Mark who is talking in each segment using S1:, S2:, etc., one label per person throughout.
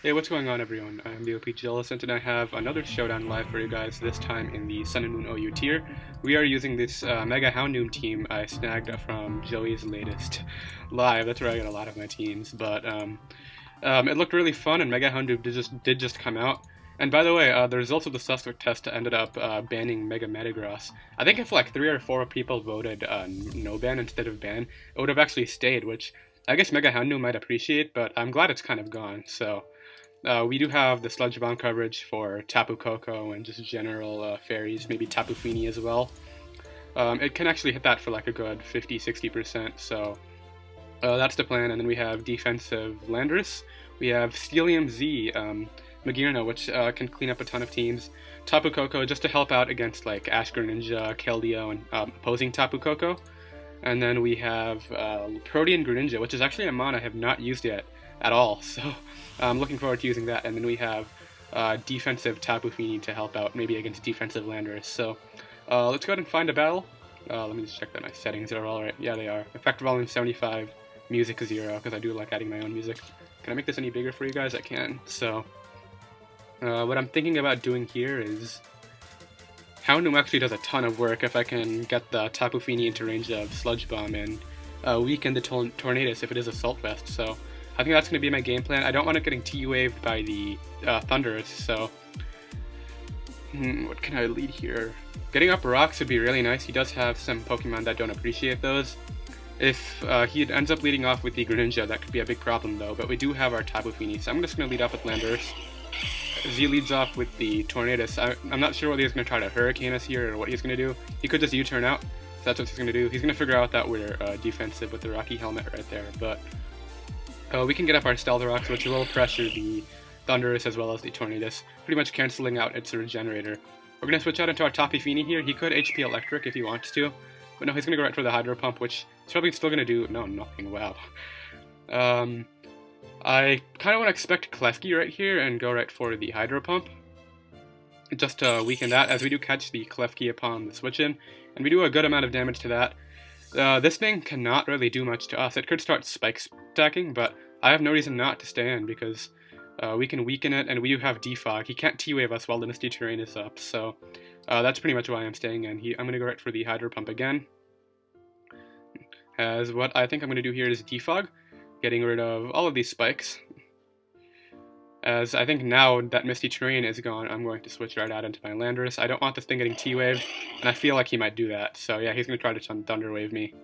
S1: Hey, what's going on, everyone? I'm the OPJellicent, and I have another Showdown live for you guys, this time in the Sun and Moon OU tier. We are using this Mega Houndoom team I snagged from Joey's latest live. That's where I get a lot of my teams, but it looked really fun, and Mega Houndoom did just come out. And by the way, the results of the suspect test ended up banning Mega Metagross. I think if like 3 or 4 people voted no ban instead of ban, it would have actually stayed, which I guess Mega Houndoom might appreciate, but I'm glad it's kind of gone, so... we do have the Sludge Bomb coverage for Tapu Koko and just general fairies, maybe Tapu Fini as well. It can actually hit that for like a good 50-60%, so that's the plan. And then we have defensive Landorus. We have Steelium Z, Magearna, which can clean up a ton of teams. Tapu Koko just to help out against like Ash Greninja, Keldeo, and opposing Tapu Koko. And then we have Protean Greninja, which is actually a mon I have not used yet at all, so I'm looking forward to using that. And then we have defensive Tapu Fini to help out, maybe against defensive Landorus. So let's go ahead and find a battle. Let me just check that my settings are all right. Yeah, they are. Effect volume 75, music 0, because I do like adding my own music. Can I make this any bigger for you guys? I can. So what I'm thinking about doing here is... Houndoom actually does a ton of work if I can get the Tapu Fini into range of Sludge Bomb and weaken the Tornadus if it is Assault Vest, so I think that's going to be my game plan. I don't want it getting T-Waved by the Thunderous, so... what can I lead here? Getting up rocks would be really nice. He does have some Pokemon that don't appreciate those. If he ends up leading off with the Greninja, that could be a big problem though, but we do have our Tapu Fini, so I'm just going to lead off with Landorus. Z leads off with the Tornadus. I'm not sure whether he's going to try to Hurricane us here or what he's going to do. He could just U-turn out, so that's what he's going to do. He's going to figure out that we're defensive with the Rocky Helmet right there, but we can get up our Stealth Rocks, which will pressure the Thunderous as well as the Tornadus, pretty much cancelling out its Regenerator. We're going to switch out into our Tapu Fini here. He could HP Electric if he wants to, but no, he's going to go right for the Hydro Pump, which he's probably still going to do... No, nothing. Wow. I kind of want to expect Klefki right here and go right for the Hydro Pump, just to weaken that, as we do catch the Klefki upon the switch-in, and we do a good amount of damage to that. This thing cannot really do much to us. It could start Spike stacking, but I have no reason not to stay in, because we can weaken it, and we do have Defog. He can't T-Wave us while the Misty Terrain is up, so that's pretty much why I'm staying in. I'm going to go right for the Hydro Pump again, as what I think I'm going to do here is Defog, getting rid of all of these spikes. As I think now that Misty Terrain is gone, I'm going to switch right out into my Landorus. I don't want this thing getting T-Waved, and I feel like he might do that. So yeah, he's going to try to Thunder Wave me.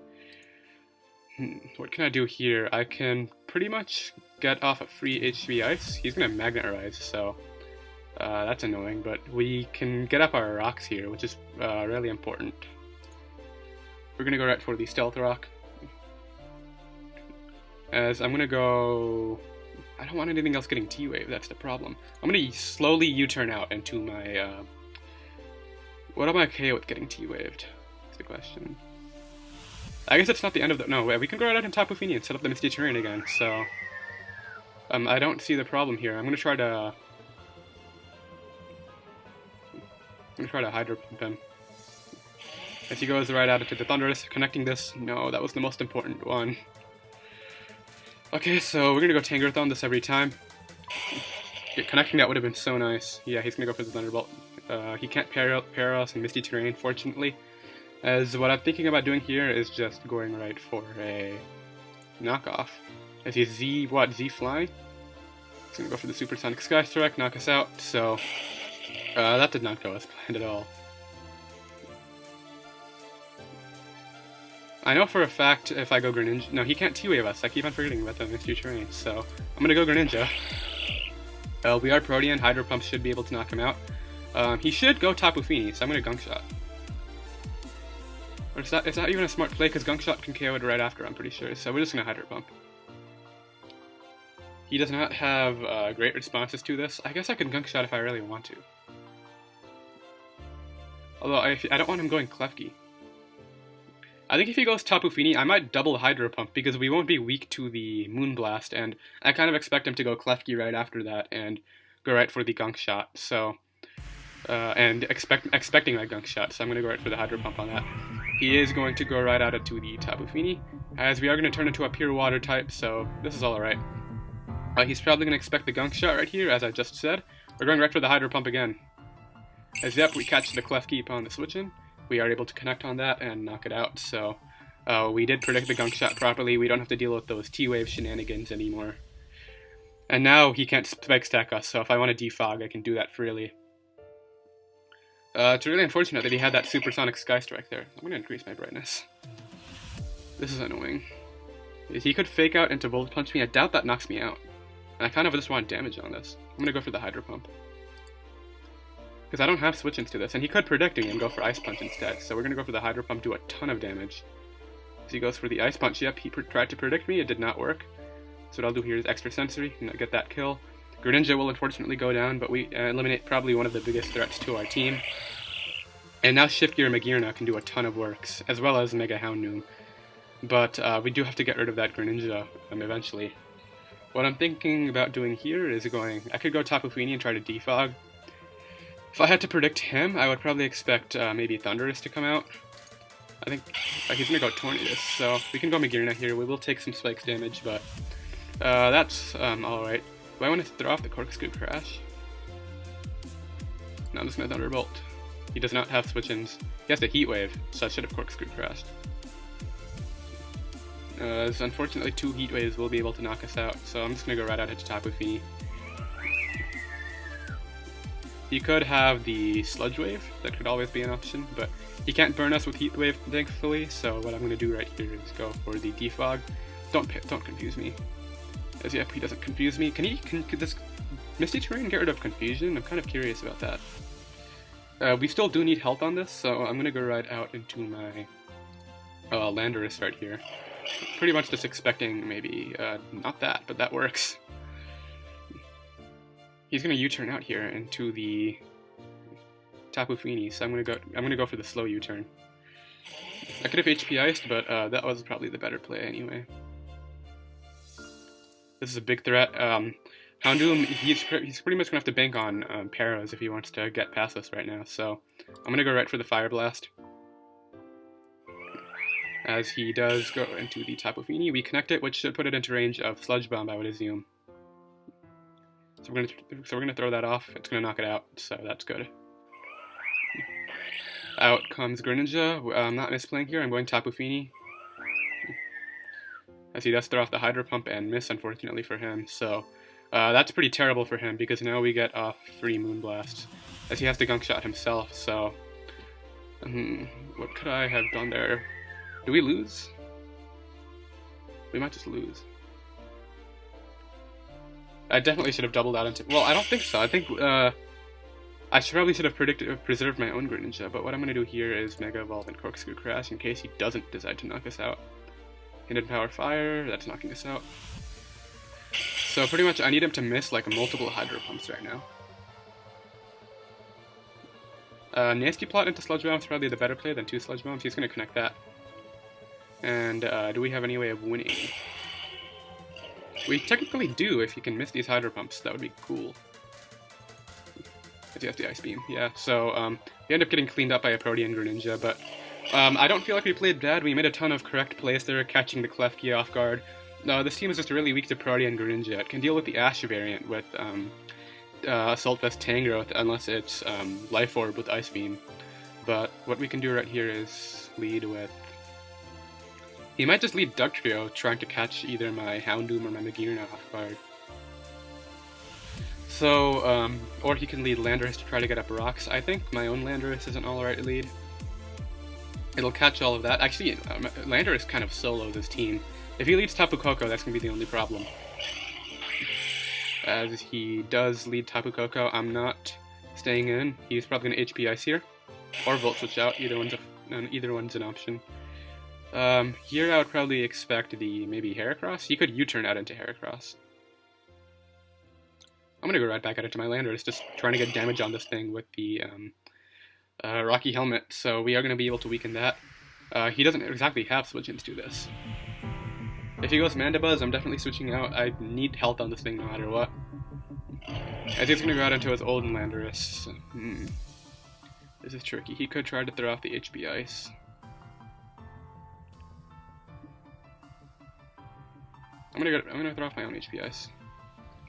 S1: What can I do here? I can pretty much get off a free HB Ice. He's going to Magnet Rise, so that's annoying, but we can get up our rocks here, which is really important. We're going to go right for the Stealth Rock. As I'm going to go... I don't want anything else getting T-Wave, that's the problem. I'm going to slowly U-turn out into my... What am I okay with getting T-Waved? That's the question. I guess it's not the end of the... No, wait, we can go right out in Tapu Fini and set up the Misty Terrain again, so... I don't see the problem here. I'm going to try to... Hydro Pump him. As he goes right out into the Thunderous, connecting this... No, that was the most important one. Okay, so we're gonna go Tangerthon this every time. Connecting that would have been so nice. Yeah, he's gonna go for the Thunderbolt. He can't pair us in Misty Terrain, fortunately. As what I'm thinking about doing here is just going right for a knockoff. As he's Z Fly. He's gonna go for the Supersonic Sky Strike, knock us out. So that did not go as planned at all. I know for a fact if I go Greninja... No, he can't T-Wave us. I keep on forgetting about the Misty Terrain, so I'm going to go Greninja. We are Protean. Hydro Pump should be able to knock him out. He should go Tapu Fini, so I'm going to Gunk Shot. But it's not even a smart play, because Gunk Shot can KO it right after, I'm pretty sure, so we're just going to Hydro Pump. He does not have great responses to this. I guess I can Gunk Shot if I really want to. Although, I don't want him going Klefki. I think if he goes Tapu Fini, I might double Hydro Pump, because we won't be weak to the Moonblast, and I kind of expect him to go Klefki right after that, and go right for the Gunk Shot, so... and expecting that Gunk Shot, so I'm going to go right for the Hydro Pump on that. He is going to go right out into the Tapu Fini, as we are going to turn into a pure water type, so this is alright. He's probably going to expect the gunk shot right here, as I just said. We're going right for the Hydro Pump again. As yep, we catch the Clef Keep on the switch-in. We are able to connect on that and knock it out, so we did predict the gunk shot properly. We don't have to deal with those T-Wave shenanigans anymore. And now he can't spike stack us, so if I want to defog, I can do that freely. It's really unfortunate that he had that Supersonic Sky Strike there. I'm going to increase my brightness. This is annoying. He could fake out into Volt Punch me. I doubt that knocks me out. And I kind of just want damage on this. I'm going to go for the Hydro Pump. Because I don't have switch-ins to this, and he could predict me and go for Ice Punch instead. So we're going to go for the Hydro Pump, do a ton of damage. So he goes for the Ice Punch. Yep, he tried to predict me. It did not work. So what I'll do here is Extra Sensory and get that kill. Greninja will unfortunately go down, but we eliminate probably one of the biggest threats to our team. And now Shift Gear Magearna can do a ton of works, as well as Mega Houndoom. But we do have to get rid of that Greninja eventually. What I'm thinking about doing here is I could go Tapu Fini and try to defog. If I had to predict him, I would probably expect maybe Thundurus to come out. I think he's going to go Tornadus, so we can go Magearna here. We will take some spikes damage, but that's alright. Do I want to throw off the Corkscrew Crash? No, I'm just going to Thunderbolt. He does not have switch-ins. He has the Heat Wave, so I should have Corkscrew Crashed. So unfortunately, 2 Heat Waves will be able to knock us out, so I'm just going to go right out into Tapu Fini. He could have the Sludge Wave, that could always be an option, but he can't burn us with Heat Wave, thankfully, so what I'm going to do right here is go for the Defog. Don't confuse me. As yep, he doesn't confuse me. Can this Misty Terrain get rid of confusion? I'm kind of curious about that. We still do need help on this, so I'm going to go right out into my Landorus right here. Pretty much just expecting maybe, not that, but that works. He's going to U-turn out here into the Tapu Fini, so I'm going to go for the slow U-turn. I could have HP Iced, but that was probably the better play anyway. This is a big threat. Houndoom, he's pretty much going to have to bank on Paras if he wants to get past us right now, so I'm going to go right for the Fire Blast. As he does go into the Tapu Fini, we connect it, which should put it into range of Sludge Bomb, I would assume. So we're gonna throw that off. It's gonna knock it out, so that's good. Out comes Greninja. I'm not misplaying here. I'm going Tapu Fini. As he does throw off the Hydro Pump and miss, unfortunately for him. So that's pretty terrible for him because now we get off free Moonblast, as he has to Gunk Shot himself. So what could I have done there? Do we lose? We might just lose. I definitely should have doubled out into... Well, I don't think so. I think I probably should have preserved my own Greninja, but what I'm going to do here is Mega Evolve and Corkscrew Crash in case he doesn't decide to knock us out. Hidden Power Fire, that's knocking us out. So pretty much I need him to miss like multiple Hydro Pumps right now. Nasty Plot into Sludge Bomb is probably the better play than 2 Sludge Bombs. He's going to connect that. And do we have any way of winning? We technically do if you can miss these Hydro Pumps. That would be cool. As he has the Ice Beam. Yeah, so we end up getting cleaned up by a Protean Greninja, but I don't feel like we played bad. We made a ton of correct plays there, catching the Klefki off guard. No, this team is just really weak to Protean Greninja. It can deal with the Ash variant with Assault Vest Tangrowth unless it's Life Orb with Ice Beam. But what we can do right here is lead with... He might just lead Dugtrio, trying to catch either my Houndoom or my Magearna off guard. So, or he can lead Landorus to try to get up rocks. I think my own Landorus is an alright lead. It'll catch all of that. Actually, Landorus kind of solos his team. If he leads Tapu Koko, that's going to be the only problem. As he does lead Tapu Koko, I'm not staying in. He's probably going to HP Ice here. Or Volt Switch out. Either one's an option. Here I would probably expect the maybe Heracross. He could U-turn out into Heracross. I'm gonna go right back at it to my Landorus, just trying to get damage on this thing with the Rocky Helmet, so we are gonna be able to weaken that. He doesn't exactly have switch-ins to this. If he goes Mandibuzz, I'm definitely switching out. I need health on this thing no matter what. I think he's gonna go out into his old Landorus. This is tricky. He could try to throw off the HP Ice. I'm gonna throw off my own HP Ice.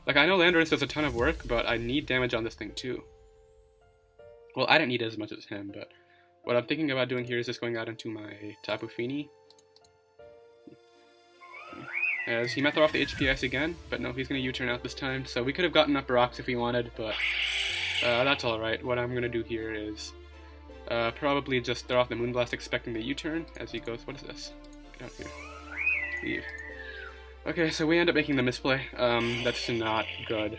S1: Like, I know Landorus does a ton of work, but I need damage on this thing too. Well, I don't need it as much as him, but what I'm thinking about doing here is just going out into my Tapu Fini. As he might throw off the HP Ice again, but no, he's going to U-turn out this time. So we could have gotten up rocks if we wanted, but that's alright. What I'm going to do here is probably just throw off the Moonblast expecting the U-turn as he goes. What is this? Get out here. Leave. Okay, so we end up making the misplay. That's not good.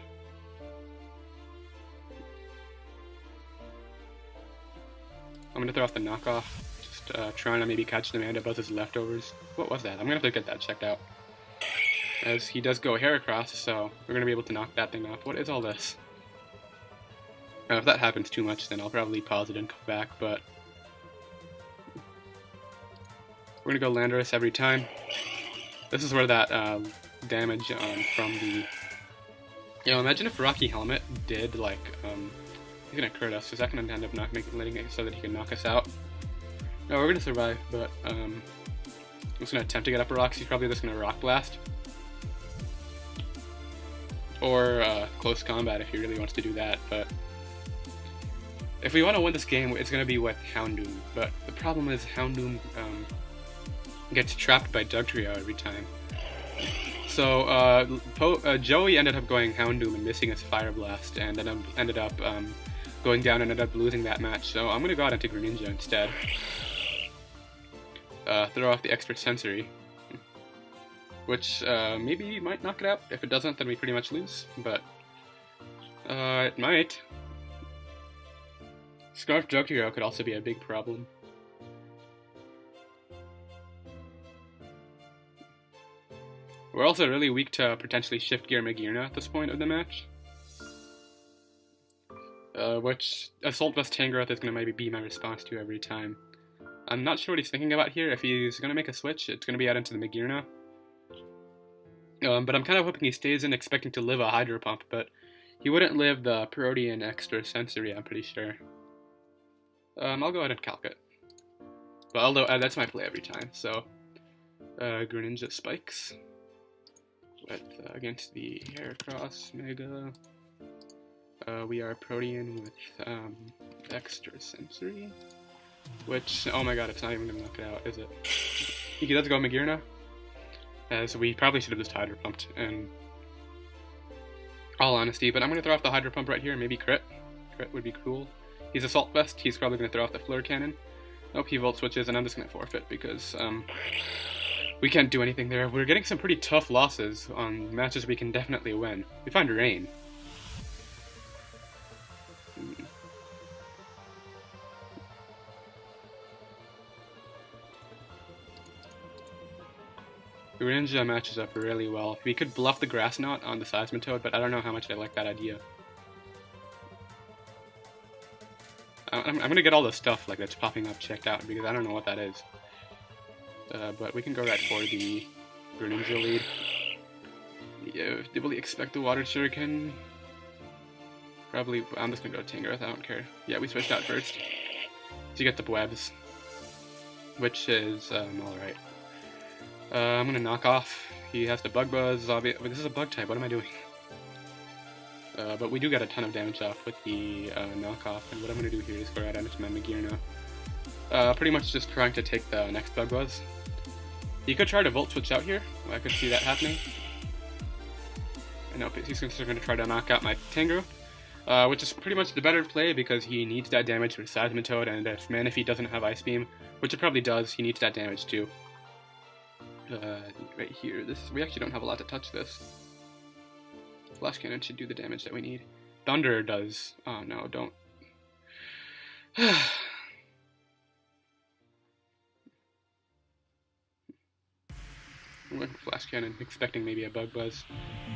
S1: I'm gonna throw off the knockoff. Just trying to maybe catch the Mandabuzz's leftovers. What was that? I'm gonna have to get that checked out. As he does go Heracross, so we're gonna be able to knock that thing off. What is all this? If that happens too much, then I'll probably pause it and come back, but we're gonna go Landorus every time. This is where that damage from the... You know, imagine if Rocky Helmet did, like, he's gonna crit us. Is that gonna end up letting it so that he can knock us out? No, we're gonna survive, but I'm just gonna attempt to get up rocks. He's probably just gonna Rock Blast. Or close combat if he really wants to do that, but if we want to win this game, it's gonna be with Houndoom. But the problem is Houndoom gets trapped by Dugtrio every time. So Joey ended up going Houndoom and missing his Fire Blast, and then ended up going down and ended up losing that match. So I'm gonna go out into Greninja instead. Throw off the extra sensory, which maybe might knock it out. If it doesn't, then we pretty much lose. But it might. Scarf Dugtrio could also be a big problem. We're also really weak to potentially Shift Gear Magearna at this point of the match. Which Assault Vest Tangrowth is going to maybe be my response to every time. I'm not sure what he's thinking about here. If he's going to make a switch, it's going to be out into the Magearna. But I'm kind of hoping he stays in expecting to live a Hydro Pump, but he wouldn't live the Protean Extra Sensory, I'm pretty sure. I'll go ahead and calc it. But although that's my play every time, so Greninja spikes with against the Heracross Mega. We are Protean with Extra Sensory, which, oh my god, it's not even gonna knock it out, is it? He does go Magearna, as we probably should have just Hydro Pumped, in all honesty, but I'm gonna throw off the Hydro Pump right here, maybe crit. Crit would be cool. He's Assault Vest, he's probably gonna throw off the Flare Cannon. Nope, he Volt Switches, and I'm just gonna forfeit because we can't do anything there. We're getting some pretty tough losses on matches we can definitely win. We find Rain. Greninja matches up really well. We could bluff the Grass Knot on the Seismitoad, but I don't know how much I like that idea. I'm gonna get all the stuff like that's popping up checked out because I don't know what that is. But we can go right for the Greninja lead. Yeah, did we expect the Water Shuriken? Probably. I'm just gonna go Tangrowth. I don't care. Yeah, we switched out first. So you get the webs, which is alright. I'm gonna knock off. He has the Bug Buzz. This is a bug type. What am I doing? But we do get a ton of damage off with the knockoff, and what I'm going to do here is go right into my Magearna. Pretty much just trying to take the next Bug Buzz. He could try to Volt Switch out here. I could see that happening. Nope, he's just going to try to knock out my Tangrowth, which is pretty much the better play because he needs that damage for Seismitoad, and if Manaphy doesn't have Ice Beam, which it probably does, he needs that damage too. Right here, we actually don't have a lot to touch this. Flash Cannon should do the damage that we need. Thunder does. Oh no, don't. I'm going for Flash Cannon, expecting maybe a Bug Buzz.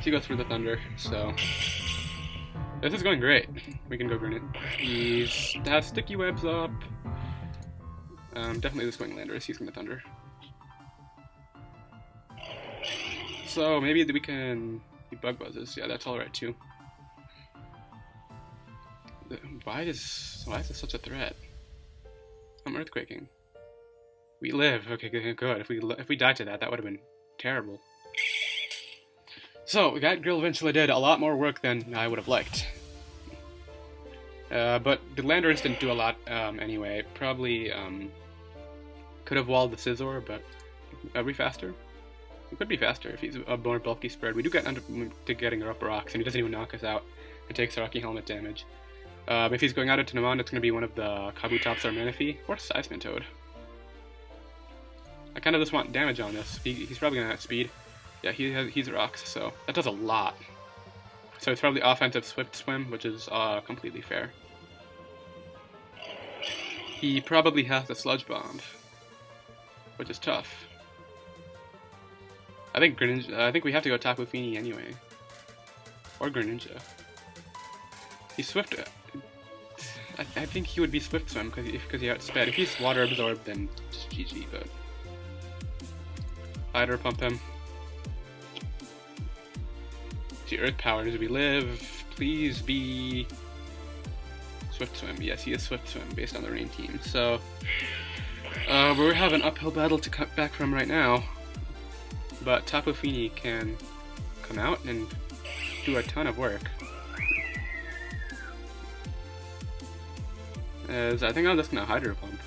S1: She goes for the Thunder, so. This is going great. We can go Greninja. He has Sticky Webs up. Definitely just going Landorus, he's going to Thunder. So maybe we can. Bug Buzzes, yeah, that's alright too. Why is this such a threat? I'm Earthquaking. We live. Okay, good. If we died to that, that would have been terrible. So, that grill eventually did a lot more work than I would have liked. But the Landorus didn't do a lot anyway. Probably could have walled the Scizor, but are we faster? We could be faster if he's a more bulky spread. We do get to getting our upper rocks, and he doesn't even knock us out. It takes Rocky Helmet damage. If he's going out into Namon, it's going to be one of the Kabutops or Manaphy, or Seismitoad. I kind of just want damage on this. He's probably going to have speed. Yeah, he's rocks, so that does a lot. So it's probably offensive Swift Swim, which is completely fair. He probably has the Sludge Bomb, which is tough. I think we have to go Tapu Fini anyway, or Greninja. He's Swift. I think he would be Swift Swim because he outsped. If he's Water Absorbed, then just GG. But Hydro Pump him. See, Earth Power as we live. Please be Swift Swim. Yes, he is Swift Swim based on the Rain team. So we have an uphill battle to cut back from right now. But Tapu Fini can come out and do a ton of work. As I think I'm just gonna Hydro Pump.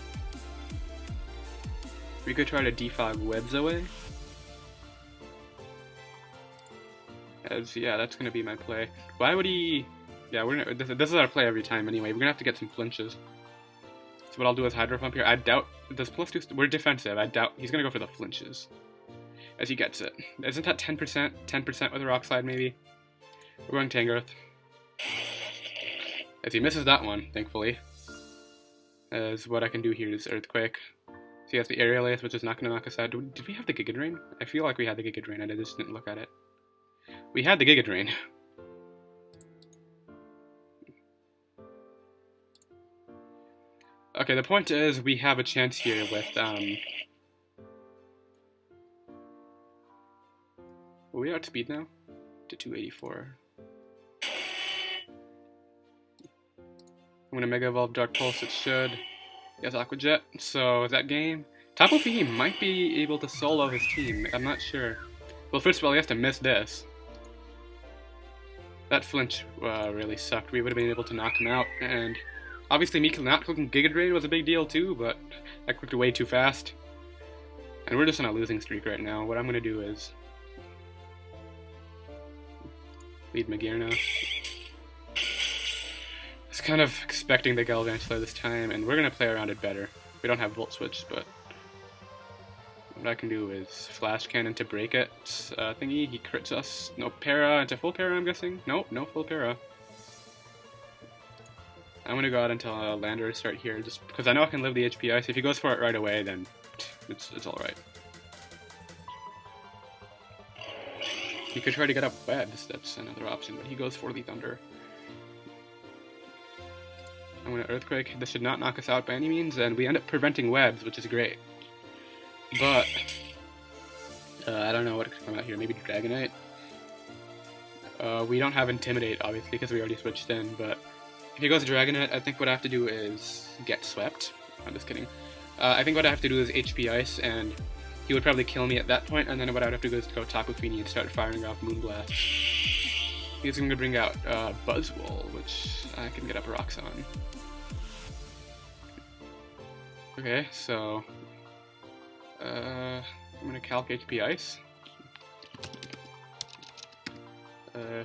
S1: We could try to defog webs away. As yeah, that's gonna be my play. Why would he? Yeah, this is our play every time anyway. We're gonna have to get some flinches. So what I'll do is Hydro Pump here. I doubt this +2. We're defensive. I doubt he's gonna go for the flinches. As he gets it. Isn't that 10%? 10% with a Rock Slide maybe? We're going Tangrowth. As he misses that one, thankfully. As what I can do here is Earthquake. So he has the Aerial Ace, which is not going to knock us out. Did we have the Giga Drain? I feel like we had the Giga Drain, and I just didn't look at it. We had the Giga Drain. Okay, the point is we have a chance here with, Are we outspeed now? To 284. I'm gonna Mega Evolve Dark Pulse, it should. Yes, Aqua Jet. So, is that game? Tapu Fini might be able to solo his team, I'm not sure. Well, first of all, he has to miss this. That flinch really sucked. We would have been able to knock him out, and obviously me not clicking Giga Drain was a big deal too, but I clicked way too fast. And we're just on a losing streak right now. What I'm gonna do is lead Magearna. I was kind of expecting the Galvantula this time, and we're going to play around it better. We don't have Volt Switch, but what I can do is Flash Cannon to break it thingy. He crits us. No para into full para, I'm guessing. Nope, no full para. I'm going to go out until Landorus start here, just because I know I can live the HP Ice. If he goes for it right away, then it's alright. He could try to get up webs, that's another option, but he goes for the Thunder. I'm going to Earthquake. This should not knock us out by any means, and we end up preventing webs, which is great. But I don't know what could come out here. Maybe Dragonite. We don't have Intimidate, obviously, because we already switched in, but if he goes Dragonite, I think what I have to do is get swept. I'm just kidding. I think what I have to do is HP Ice, and he would probably kill me at that point, and then what I would have to do is go Tapu Fini and start firing off Moonblast. He's going to bring out Buzzwole, which I can get up rocks on. Okay, so I'm going to Calc HP Ice.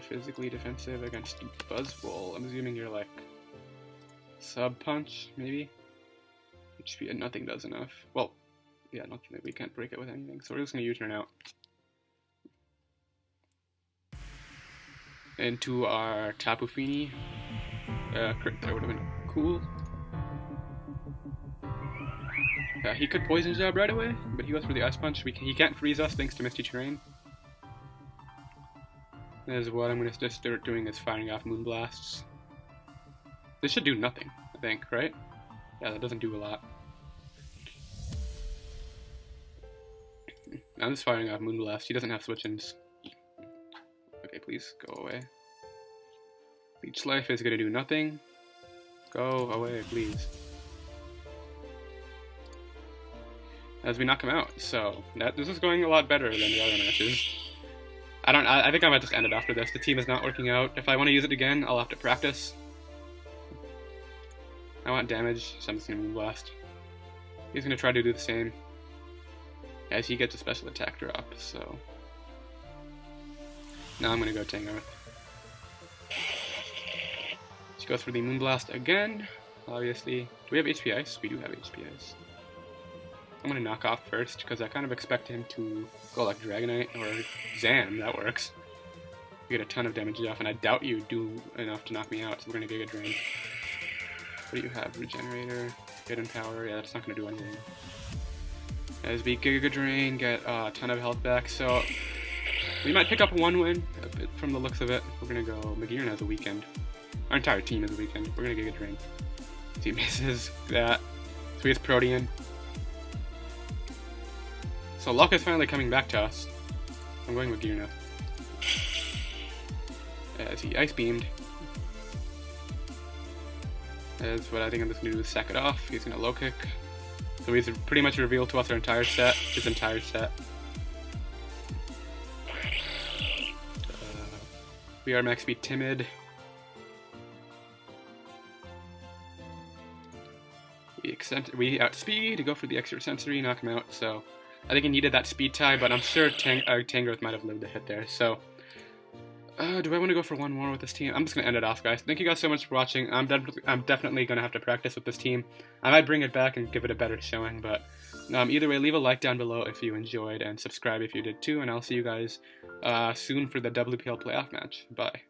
S1: Physically defensive against Buzzwole. I'm assuming you're like Sub Punch, maybe? HP and nothing does enough. Well, yeah, nothing. We can't break it with anything, so we're just going to U-turn out. Into our Tapu Fini. Crit there would have been cool. He could Poison Jab right away, but he goes for the Ice Punch. He can't freeze us thanks to Misty Terrain. That is what I'm going to just start doing, is firing off Moonblasts. This should do nothing, I think, right? Yeah, that doesn't do a lot. I'm just firing off Moonblast. He doesn't have switch-ins. Okay, please, go away. Leech Life is going to do nothing. Go away, please. As we knock him out, so this is going a lot better than the other matches. I think I might just end it after this. The team is not working out. If I want to use it again, I'll have to practice. I want damage, so I'm just gonna Moonblast. He's gonna try to do the same. As he gets a special attack drop, so. Now I'm gonna go Tango. She goes for the Moonblast again, obviously. Do we have HP Ice? We do have HP Ice. I'm gonna knock off first, because I kind of expect him to go like Dragonite or Zam, that works. You get a ton of damage off, and I doubt you do enough to knock me out, so we're gonna Giga Drain. What do you have? Regenerator, Hidden Power, yeah, that's not gonna do anything. As we Giga Drain, get a ton of health back, so we might pick up one win, a bit from the looks of it. We're gonna go Magearna as a weekend. Our entire team is a weekend. We're gonna Giga Drain. He misses that. So he has Protean. So luck is finally coming back to us. I'm going with Magearna. As he Ice Beamed. As what I think I'm just gonna do is sack it off. He's gonna low kick. So he's pretty much revealed to us our entire set, his entire set. We are max speed timid. We outspeed to go for the extra sensory, knock him out. So I think he needed that speed tie, but I'm sure Tangrowth might have lived the hit there. So do I want to go for one more with this team? I'm just gonna end it off, guys. Thank you guys so much for watching. I'm definitely gonna have to practice with this team. I might bring it back and give it a better showing, but either way, leave a like down below if you enjoyed and subscribe if you did too. And I'll see you guys soon for the WPL playoff match. Bye.